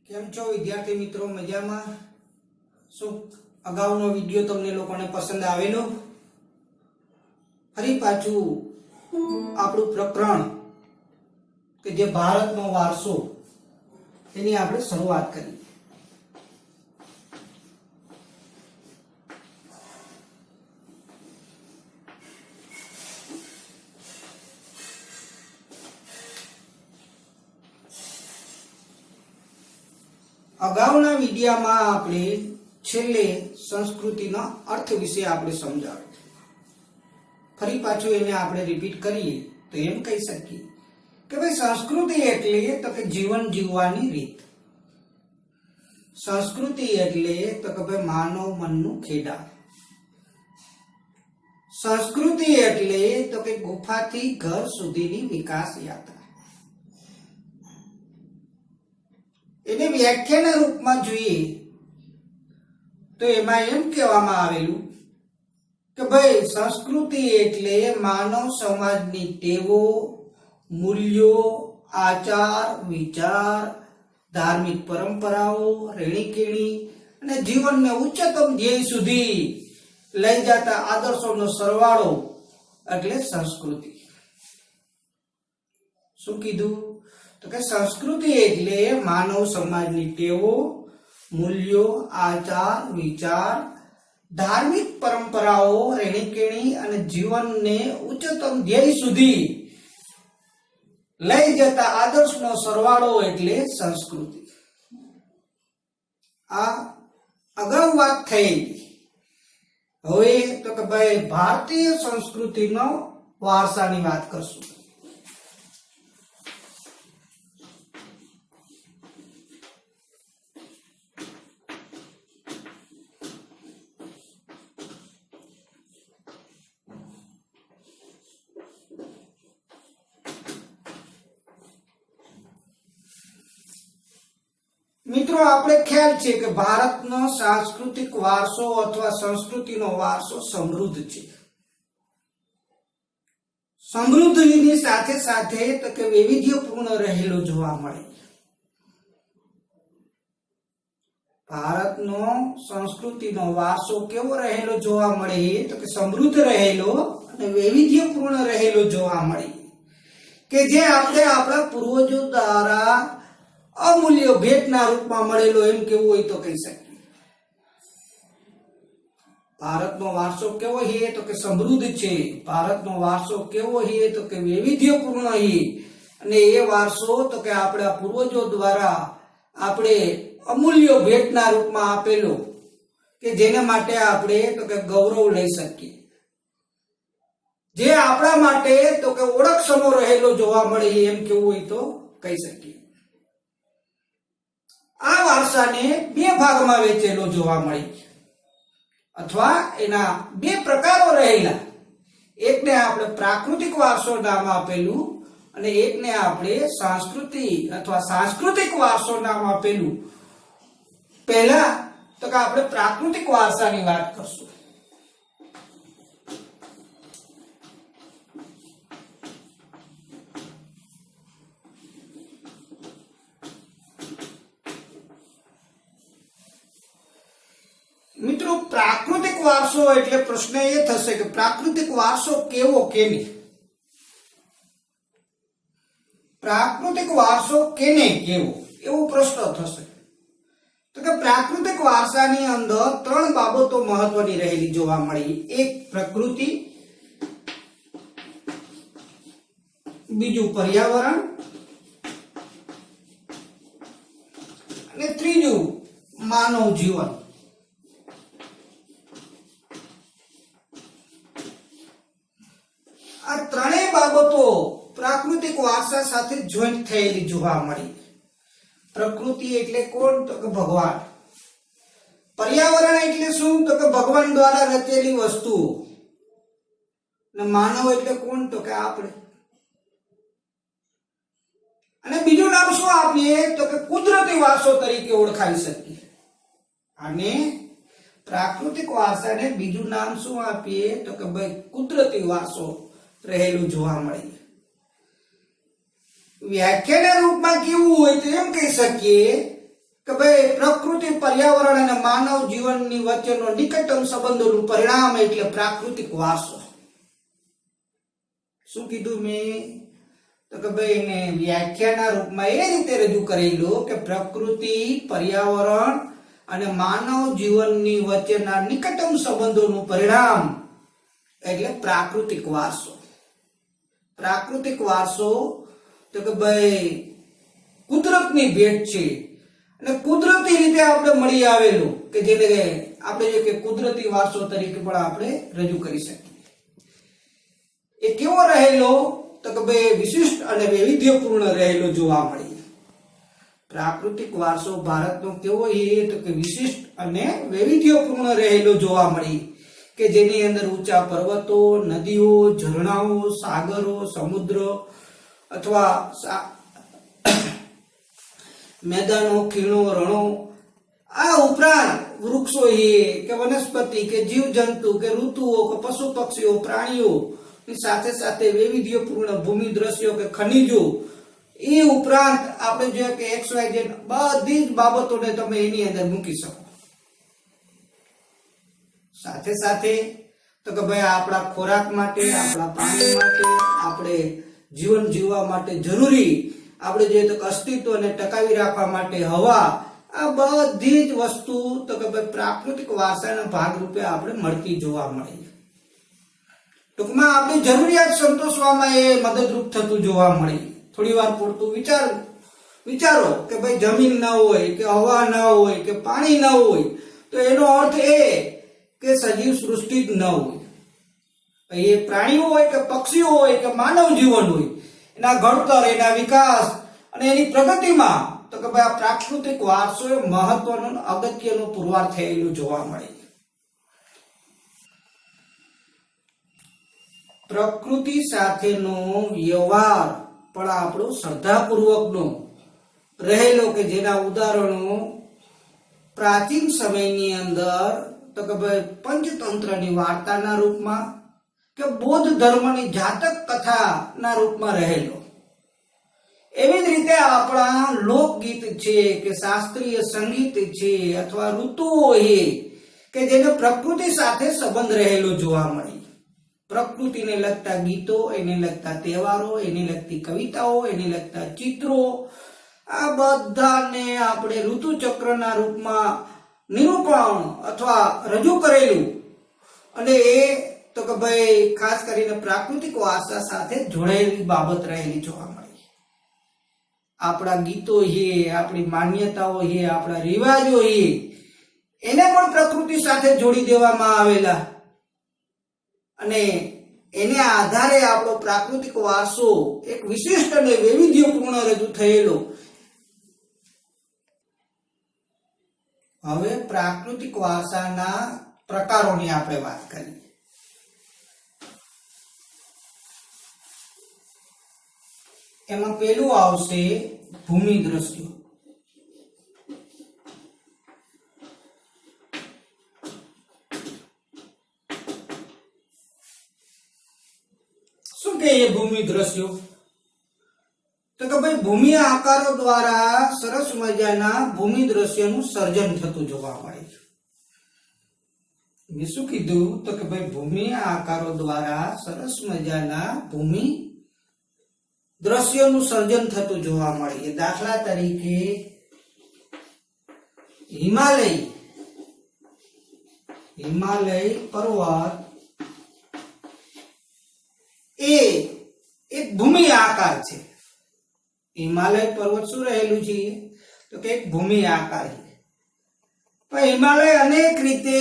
કેમ છો વિદ્યાર્થી મિત્રો? મજામાં? શું અગાઉનો વિડિયો તમને લોકોને પસંદ આવેલો? ફરી પાછું આપણું પ્રકરણ કે જે ભારતનો વારસો એની આપણે શરૂઆત કરી. અગાઉના વિડિયામાં આપણે છેલ્લે સંસ્કૃતિનો અર્થ વિશે આપણે સમજાવ્યું. ફરી પાછું એને આપણે રિપીટ કરીએ તો એમ કહી શકીએ કે ભાઈ સંસ્કૃતિ એટલે તો કે જીવન જીવવાની રીત. સંસ્કૃતિ એટલે તો કે ભાઈ માનવ મનનું ખેડા. સંસ્કૃતિ એટલે તો કે ગુફાથી ઘર સુધીની વિકાસ યાત્રા. એને વ્યાખ્યાના રૂપમાં જોઈએ તો એમાં એમ કહેવામાં આવેલું કે ભાઈ સંસ્કૃતિ એટલે માનવ સમાજની ટેવો, મૂલ્યો, આચાર, વિચાર, ધાર્મિક પરંપરાઓ, રહેણીકેણી અને જીવનને ઉચ્ચતમ ધ્યેય સુધી લઈ જતા આદર્શોનો સરવાળો એટલે સંસ્કૃતિ. શું કીધું? તો કે સંસ્કૃતિ એટલે માનવ સમાજની ટેવો, મૂલ્યો, આચાર, વિચાર, ધાર્મિક પરંપરાઓ, રહેણીકેણી અને જીવનને ઉચ્ચતમ ધ્યેય સુધી લઈ જતા આદર્શનો સરવાળો એટલે સંસ્કૃતિ. આ અગાઉ વાત થઈ. હવે તો કે ભાઈ ભારતીય સંસ્કૃતિનો વારસાની વાત કરશું. મિત્રો, આપણે ખ્યાલ છે કે ભારતનો સાંસ્કૃતિક વારસો અથવા સંસ્કૃતિનો વારસો સમૃદ્ધ છે. સમૃદ્ધિની સાથે સાથે તો કે વૈવિધ્યપૂર્ણ રહેલો જોવા મળે. ભારતનો સંસ્કૃતિનો વારસો કેવો રહેલો જોવા મળે? તો કે સમૃદ્ધ રહેલો અને વૈવિધ્યપૂર્ણ રહેલો જોવા મળે, કે જે આપણે આપણા પૂર્વજો દ્વારા અમૂલ્ય ભેટના રૂપમાં મળેલો એમ કેવું હોય તો કહી શકીએ. ભારતનો વારસો કેવો છે? તો કે સમૃદ્ધ છે. ભારતનો વારસો કેવો છે? તો કે વૈવિધ્યપૂર્ણ છે. અને એ વારસો તો કે આપણા પૂર્વજો દ્વારા આપણે અમૂલ્ય ભેટના રૂપમાં આપેલો, કે જેના માટે આપણે તો કે ગૌરવ લઈ શકીએ, જે આપણા માટે તો કે ઓળખસમો રહેલો જોવા મળે એમ કેવું હોય તો કહી શકીએ. આ વારસાને બે ભાગમાં વહેંચેલો જોવા મળે, અથવા એના બે પ્રકારો રહેલા. એકને આપણે પ્રાકૃતિક વારસો નામ આપેલું અને એકને આપણે સાંસ્કૃતિક વારસો નામ આપેલું. પહેલા તો કે આપણે પ્રાકૃતિક વારસાની વાત કરશું. મિત્રો, પ્રાકૃતિક વારસો એટલે પ્રશ્ન એ થશે કે પ્રાકૃતિક વારસો કેવો, કેને? પ્રાકૃતિક વારસો કેને કેવો, એવો પ્રશ્ન થશે. તો કે પ્રાકૃતિક વારસાની અંદર ત્રણ બાબતો મહત્વની રહેલી જોવા મળી. એક પ્રકૃતિ, બીજું પર્યાવરણ અને ત્રીજું માનવ જીવન. આ ત્રણેય બાબતો પ્રાકૃતિક વારસા સાથે જોઈન્ટ થયેલી જોવા મળી. પ્રકૃતિ એટલે કોણ? તો કે ભગવાન. પર્યાવરણ એટલે શું? તો કે ભગવાન દ્વારા રચેલી વસ્તુઓ. અને માનવ એટલે કોણ? તો કે આપણે. અને બીજું નામ શું આપીએ? તો કે કુદરતી વારસો તરીકે ઓળખાવી શકીએ. અને પ્રાકૃતિક વારસાને બીજું નામ શું આપીએ? તો કે ભાઈ કુદરતી વારસો રહેલું જોવા મળે. વ્યાખ્યાના રૂપમાં કેવું હોય તો એમ કહી શકીએ કે ભાઈ પ્રકૃતિ, પર્યાવરણ અને માનવ જીવનની વચ્ચેનો નિકટતમ સંબંધોનું પરિણામ એટલે પ્રાકૃતિક વારસો. શું કીધું મેં? તો કે ભાઈ એને વ્યાખ્યાના રૂપમાં એ રીતે રજૂ કરેલું કે પ્રકૃતિ, પર્યાવરણ અને માનવ જીવનની વચ્ચેના નિકટતમ સંબંધોનું પરિણામ એટલે પ્રાકૃતિક વારસો. પ્રાકૃતિક વારસો તો કે ભાઈ કુદરતની ભેટ છે અને કુદરતી રીતે આપણે મળી આવેલું કે જેને આપણે જે કે કુદરતી વારસો તરીકે પણ આપણે રજૂ કરી શકીએ. એ કેવો રહેલો? તો કે ભાઈ વિશિષ્ટ અને વૈવિધ્યપૂર્ણ રહેલો જોવા મળે. પ્રાકૃતિક વારસો ભારતનો કેવો છે? તો કે વિશિષ્ટ અને વૈવિધ્યપૂર્ણ રહેલો જોવા મળી કે જેની અંદર ઊંચા પર્વતો, નદીઓ, ઝરણાઓ, સાગરો, સમુદ્ર અથવા મેદાનો, ખીણો, રણો, આ ઉપરાંત વૃક્ષો કે વનસ્પતિ કે જીવજંતુ કે ઋતુઓ કે પશુ પક્ષીઓ, પ્રાણીઓ સાથે સાથે વૈવિધ્યપૂર્ણ ભૂમિ દ્રશ્યો કે ખનિજો, એ ઉપરાંત આપણે જોઈએ કે XYZ બધી જ બાબતોને તમે એની અંદર મૂકી શકો. સાથે સાથે તો કે ભાઈ આપણા ખોરાક માટે, આપણા પાણી માટે, આપણે જીવન જીવવા માટે જરૂરી આપણે જોઈએ તો અસ્તિત્વને ટકાવી રાખવા માટે હવા, આ બધી જ વસ્તુ તો કે ભાઈ પ્રાકૃતિક વારસાના ભાગરૂપે આપણે મળતી જોવા મળે. ટૂંકમાં આપણી જરૂરિયાત સંતોષવામાં એ મદદરૂપ થતું જોવા મળે. થોડી વાર પૂરતું વિચારો કે ભાઈ જમીન ના હોય કે હવા ના હોય કે પાણી ના હોય તો એનો અર્થ એ કે સજીવ સૃષ્ટિ જ ન હોય. એ પ્રાણીઓ હોય કે પક્ષીઓ હોય કે માનવ જીવન હોય, એના ઘડતર, એના વિકાસ અને એની પ્રગતિમાં તો કે ભાઈ આ પ્રાકૃતિક વારસો એ મહત્વનો અગત્યનો પુરવાર થયેલું જોવા મળે. પ્રકૃતિ સાથેનો વ્યવહાર પણ આપણો શ્રદ્ધાપૂર્વકનો રહેલો કે જેના ઉદાહરણો પ્રાચીન સમયની અંદર તો કે ભાઈ પંચતંત્રની વાર્તાના રૂપમાં કે બૌદ્ધ ધર્મની જાતક કથાના રૂપમાં રહેલો. એવી જ રીતે આપણા લોકગીત છે કે શાસ્ત્રીય સંગીત છે અથવા ઋતુઓ કે જેને પ્રકૃતિ સાથે સંબંધ રહેલો જોવા મળે. પ્રકૃતિને લગતા ગીતો, એને લગતા તહેવારો, એને લગતી કવિતાઓ, એને લગતા ચિત્રો, આ બધાને આપણે ઋતુચક્રના રૂપમાં નિરૂપણ અથવા રજૂ કરેલું અને એ તો કે ભાઈ ખાસ કરીને પ્રાકૃતિક વારસા સાથે જોડાયેલી બાબત રહેલી જોવા મળે. આપણા ગીતો આપણી માન્યતાઓ આપણા રિવાજો એને પણ પ્રકૃતિ સાથે જોડી દેવામાં આવેલા અને એને આધારે આપણો પ્રાકૃતિક વારસો એક વિશિષ્ટ અને વૈવિધ્યપૂર્ણ રજૂ થયેલો. હવે પ્રાકૃતિક વારસાના પ્રકારોની આપણે વાત કરીએ. એમાં પેલું આવશે ભૂમિ દ્રશ્યો. શું કે એ ભૂમિ દ્રશ્યો? તો કે ભાઈ ભૂમિ આકારો દ્વારા સરસ મજાના ભૂમિ દ્રશ્યનું સર્જન થતું જોવા મળે છે. મેં શું કીધું? તો કે ભાઈ ભૂમિ આકારો દ્વારા સરસ મજાના ભૂમિ દ્રશ્યોનું સર્જન થતું જોવા મળે. દાખલા તરીકે હિમાલય પર્વત એ એક ભૂમિ આકાર છે. હિમાલય પર્વત શું રહેલું છે? તો કે એક ભૂમિ આકાર છે. પણ હિમાલય અનેક રીતે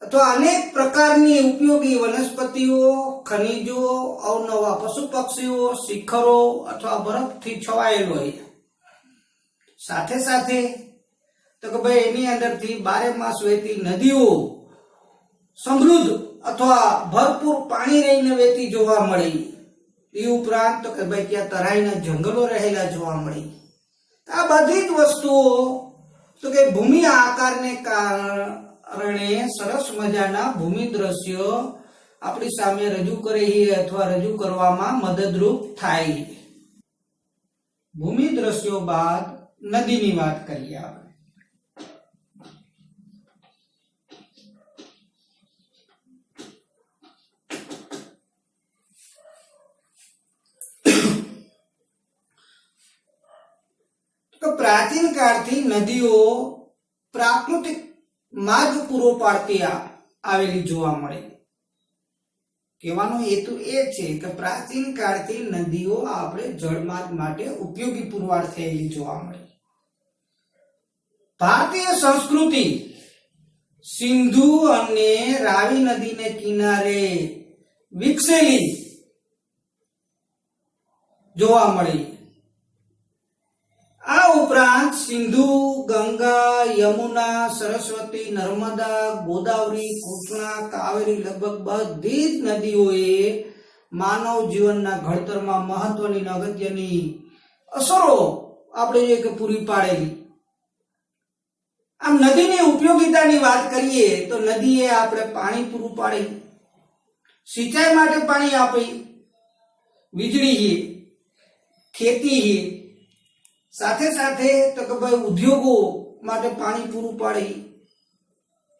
અથવા અનેક પ્રકારની ઉપયોગી વનસ્પતિઓ, ખનિજો, અવનવા પશુ પક્ષીઓ, શિખરો અથવા બરફથી છવાયેલો હોય. સાથે સાથે તો કે ભાઈ એની અંદરથી બારે માસ વહેતી નદીઓ, સમૃદ્ધ અથવા ભરપૂર પાણી રહીને વહેતી જોવા મળી. એ ઉપરાંત તો કે ભાઈ ત્યાં તરાઈના જંગલો રહેલા જોવા મળી. આ બધી જ વસ્તુઓ તો કે ભૂમિ આકારને કારણે સરસ મજાના ભૂમિ દ્રશ્યો આપણી સામે રજૂ કરે અથવા રજૂ કરવામાં મદદરૂપ થાય. ભૂમિ દ્રશ્યો બાદ નદીની વાત કરીએ આપણે. તો પ્રાચીન કાળથી નદીઓ પ્રાકૃતિક માર્ગ પૂરો પાડતી આવેલી જોવા મળે. કહેવાનો હેતુ એ છે કે પ્રાચીન કાળથી નદીઓ આપણે જળમાર્ગ માટે ઉપયોગી પુરવાર થયેલી જોવા મળે. ભારતીય સંસ્કૃતિ સિંધુ અને રાવી નદીને કિનારે વિકસેલી જોવા મળી. આ ઉપરાંત સિંધુ, ગંગા, યમુના, સરસ્વતી, નર્મદા, ગોદાવરી, કૃષ્ણા, કાવેરી લગભગ બધી જ નદીઓએ માનવ જીવનના ઘડતરમાં મહત્વની અગત્યની અસરો આપણે જે કે પૂરી પાડેલી. આમ નદીની ઉપયોગિતાની વાત કરીએ તો નદીએ આપણે પાણી પૂરું પાડી, સિંચાઈ માટે પાણી આપી, વીજળી હે, ખેતી હે, સાથે સાથે તો કે ભાઈ ઉદ્યોગો માટે પાણી પૂરું પાડી.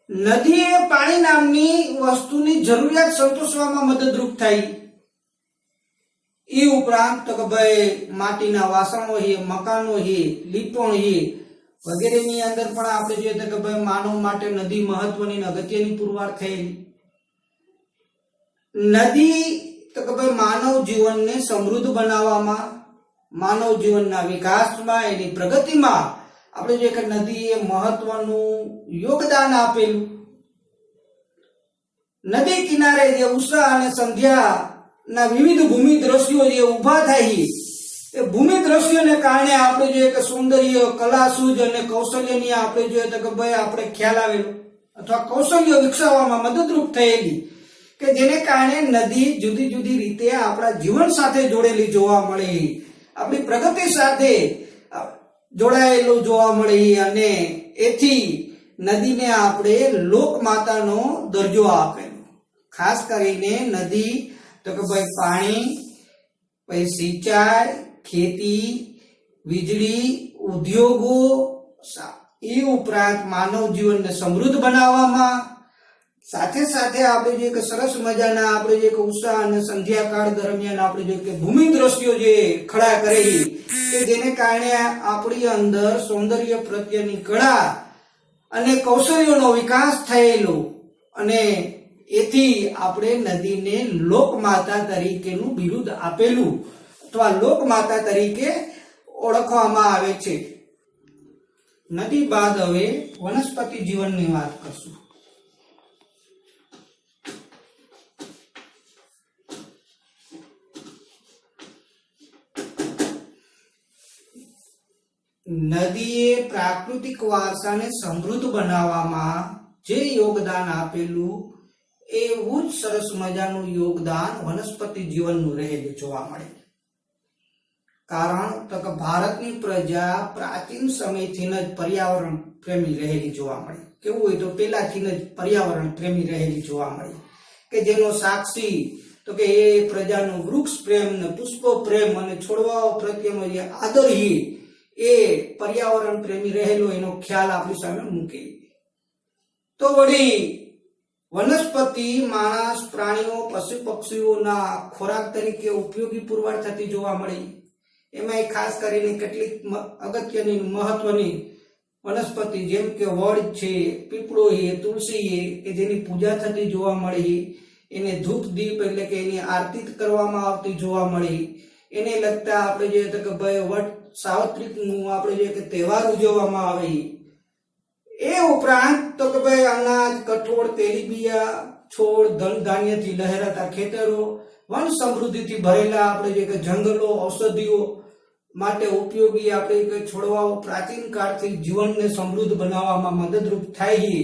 નદીએ પાણી નામની વસ્તુની જરૂરિયાત સંતોષવામાં મદદરૂપ થઈ. એ ઉપરાંત તો કે ભાઈ માટીના વાસણો હે, મકાનો હે, લીપણ હે વગેરેની અંદર પણ આપણે જોઈએ તો કે ભાઈ માનવ માટે નદી મહત્વની અગત્યની પુરવાર થયેલી. નદી તો કે ભાઈ માનવ જીવનને સમૃદ્ધ બનાવવામાં, માનવ જીવનના વિકાસમાં, એની પ્રગતિમાં આપણે જે કે નદીએ મહત્વનું યોગદાન આપેલું. નદી કિનારે જે ઉષા અને સંધ્યાના વિવિધ ભૂમિ દ્રશ્યો જે ઉભા થાય એ ભૂમિ દ્રશ્યોને કારણે આપણે જોઈએ કે સૌંદર્ય, કલા, સૂઝ અને કૌશલ્યની આપણે જોઈએ તો કે ભાઈ આપણે ખ્યાલ આવેલો અથવા કૌશલ્ય વિકસાવવામાં મદદરૂપ થયેલી, કે જેને કારણે નદી જુદી જુદી રીતે આપણા જીવન સાથે જોડેલી જોવા મળે, આપણી પ્રગતિ સાથે જોડાયેલું જોવા મળે. અને એથી નદીને આપણે લોકમાતાનો દરજ્જો આપેલો. ખાસ કરીને નદી તો કે ભાઈ પાણી, પછી સિંચાઈ, ખેતી, વીજળી, ઉદ્યોગો, એ ઉપરાંત માનવ જીવનને સમૃદ્ધ બનાવવામાં, સાથે સાથે આપણે જે કે સરસ મજાના આપણે જે કે ઉષા અને સંધ્યાકાળ દરમિયાન આપણે જે કે ભૂમિ દ્રશ્યો જે ખડા કરેલી, કે જેને કારણે આપણી અંદર સૌંદર્ય પ્રત્યેની કળા અને કૌશલ્યોનો વિકાસ થયેલો. અને એથી આપણે નદીને લોકમાતા તરીકેનું બિરુદ આપેલું અથવા લોકમાતા તરીકે ઓળખવામાં આવે છે. નદી બાદ હવે વનસ્પતિ જીવનની વાત કરશું. નદીએ પ્રાકૃતિક વારસાને સમૃદ્ધ બનાવવામાં જે યોગદાન આપેલું એવું જ સરસ મજાનું યોગદાન વનસ્પતિ જીવનનું રહેલું જોવા મળે. કારણ તો કે ભારતની પ્રજા પ્રાચીન સમયથી જ પર્યાવરણ પ્રેમી રહેલી જોવા મળે. કેવું હોય તો પેલાથી જ પર્યાવરણ પ્રેમી રહેલી જોવા મળે, કે જેનો સાક્ષી તો કે એ પ્રજાનો વૃક્ષ પ્રેમ ને પુષ્પ પ્રેમ અને છોડવાઓ પ્રત્યેનો જે આદર એ પર્યાવરણ પ્રેમી રહેલો એનો ખ્યાલ આપણી સામે મૂકે. તો વળી વનસ્પતિ માણસ, પ્રાણીઓ, પશુ પક્ષીઓના ખોરાક તરીકે ઉપયોગી પુરવાર થતી જોવા મળી. એમાં ખાસ કરીને કેટલીક અગત્યની મહત્વની વનસ્પતિ જેમ કે વડ છે, પીપળો છે, તુલસી છે, કે જેની પૂજા થતી જોવા મળી. એને ધૂપ દીપ એટલે કે એની આરતી કરવામાં આવતી જોવા મળી. એને લગતા આપણે જોઈએ તો કે ભાઈ વટ સાવત્રીનું આપણે જોઈએ કે તહેવાર ઉજવવામાં આવે. એ ઉપરાંત તો કે ભાઈ અનાજ, કઠોળ, તેલીબિયા, છોડ, ધન ધાન્યથી લહેરાતા ખેતરો, વન સમૃદ્ધિથી ભરેલા આપણે જે કે જંગલો, ઔષધિઓ માટે ઉપયોગી આપણે કે છોડવાઓ પ્રાચીન કાળથી જીવનને સમૃદ્ધ બનાવવામાં મદદરૂપ થાય.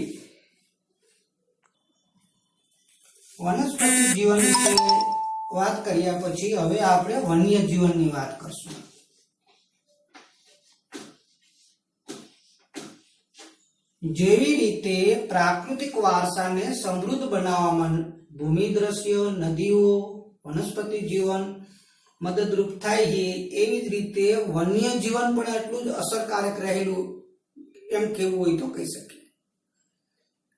વનસ્પતિ જીવન વિશે વાત કર્યા પછી હવે આપણે વન્ય જીવનની વાત કરશું. જેવી રીતે પ્રાકૃતિક વારસાને સમૃદ્ધ બનાવવામાં ભૂમિ દ્રશ્ય, નદીઓ, વનસ્પતિ જીવન મદદરૂપ થાય છે, એવી જ રીતે વન્ય જીવન પણ એટલું જ અસરકારક રહેલું એમ કેવું હોય તો કહી શકીએ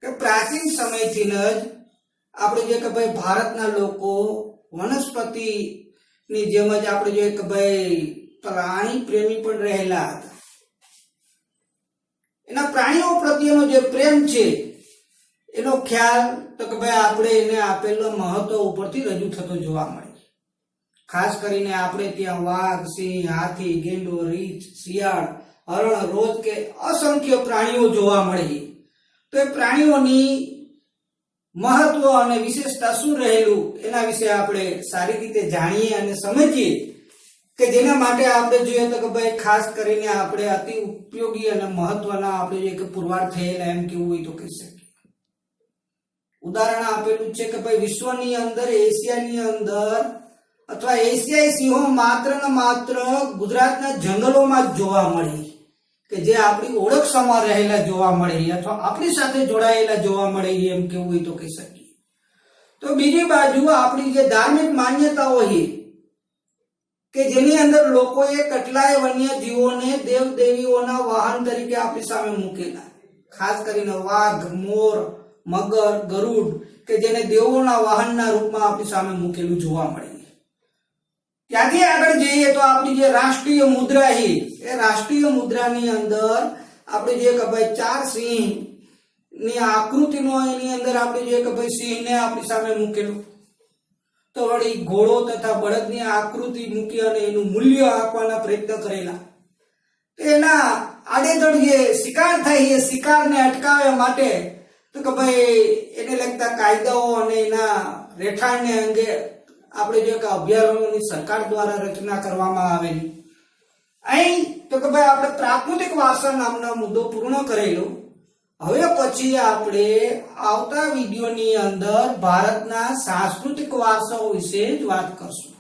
કે પ્રાચીન સમયથી જ આપણે જોઈએ કે ભાઈ ભારતના લોકો વનસ્પતિ ની જેમ જ આપણે જોઈએ કે ભાઈ પ્રાણી પ્રેમી પણ રહેલા હતા. એના પ્રાણીઓ પ્રત્યેનો જે પ્રેમ છે એનો ખ્યાલ તો કે ભાઈ આપણે એને આપેલો મહત્વ ઉપરથી રજૂ થતો જોવા મળે. ખાસ કરીને આપણે ત્યાં વાઘ, સિંહ, હાથી, ગેંડો, રીંછ, શિયાળ, હરણ, રોજ કે અસંખ્ય પ્રાણીઓ જોવા મળે. તો એ પ્રાણીઓની મહત્વ અને વિશેષતા શું રહેલું એના વિશે આપણે સારી રીતે જાણીએ અને સમજીએ કે જેના માટે આપણે જોઈએ તો કે ભાઈ ખાસ કરીને આપણે અતિ ઉપયોગી અને મહત્વના આપણે જોઈએ કે પુરવાર થયેલા એમ કેવું હોય તો કહી શકીએ. ઉદાહરણ આપેલું છે કે ભાઈ વિશ્વની અંદર એશિયાની અંદર અથવા એશિયાઈ સિંહો માત્ર ને માત્ર ગુજરાતના જંગલોમાં જ જોવા મળે કે જે આપણી ઓળખ સમા રહેલા જોવા મળે અથવા આપણી સાથે જોડાયેલા જોવા મળે એમ કેવું હોય તો કહી શકીએ. તો બીજી બાજુ આપણી જે ધાર્મિક માન્યતાઓ છે કે જેની અંદર લોકોએ કેટલાય વન્ય જીવોને દેવ દેવીઓના વાહન તરીકે આપણી સામે મૂકેલા. ખાસ કરીને વાઘ, મોર, મગર, ગરુડ કે જેને દેવોના વાહનના રૂપમાં આપણી સામે મૂકેલું જોવા મળે. ત્યાંથી આગળ જઈએ તો આપણી જે રાષ્ટ્રીય મુદ્રા છે એ રાષ્ટ્રીય મુદ્રાની અંદર આપણે જોઈએ કે ભાઈ 4 સિંહ ની આકૃતિનો એની અંદર આપણે જોઈએ કે ભાઈ સિંહને આપણી સામે મૂકેલું. તો વળી ઘોડો તથા બળદની આકૃતિ મૂકી અને એનું મૂલ્ય આપવાના પ્રયત્ન કરેલા. એના આડેધડ જે શિકાર થાય એ શિકારને અટકાવવા માટે તો કે ભાઈ એને લગતા કાયદાઓ અને એના રહેઠાણને અંગે આપણે જોઈએ કે અભયારણ્યોની સરકાર દ્વારા રચના કરવામાં આવેલી. અહીં તો કે ભાઈ આપણે પ્રાકૃતિક વારસા નામનો મુદ્દો પૂર્ણ કરેલો. હવે પછી આપણે આવતા વિડીયોની અંદર ભારતના સાંસ્કૃતિક વારસાઓ વિશે જ વાત કરશું.